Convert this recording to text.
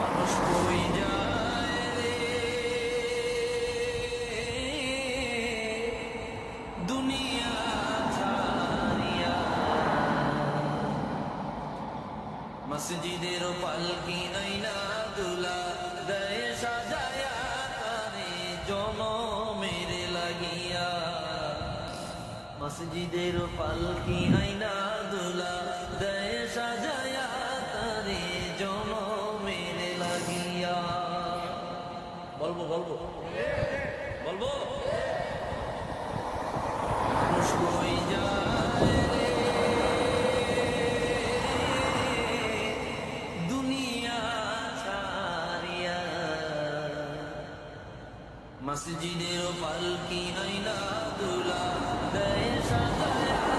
মানুষ কই যায় রে দুনিয়া ছাড়িয়া, মসজিদের পালকি আইনা দুলা দেয় সাজায়া তারে জনমের লাগিয়া। মসজিদের পালকি আইনা দুলা দেয় সাজায়া তারে জনমের লাগিয়া। বলবো বলবো বলবো মানুষ কই যায় রে দুনিয়া ছাড়িয়া, মসজিদের পালকি আইনা দুলা দেয় সাজায়া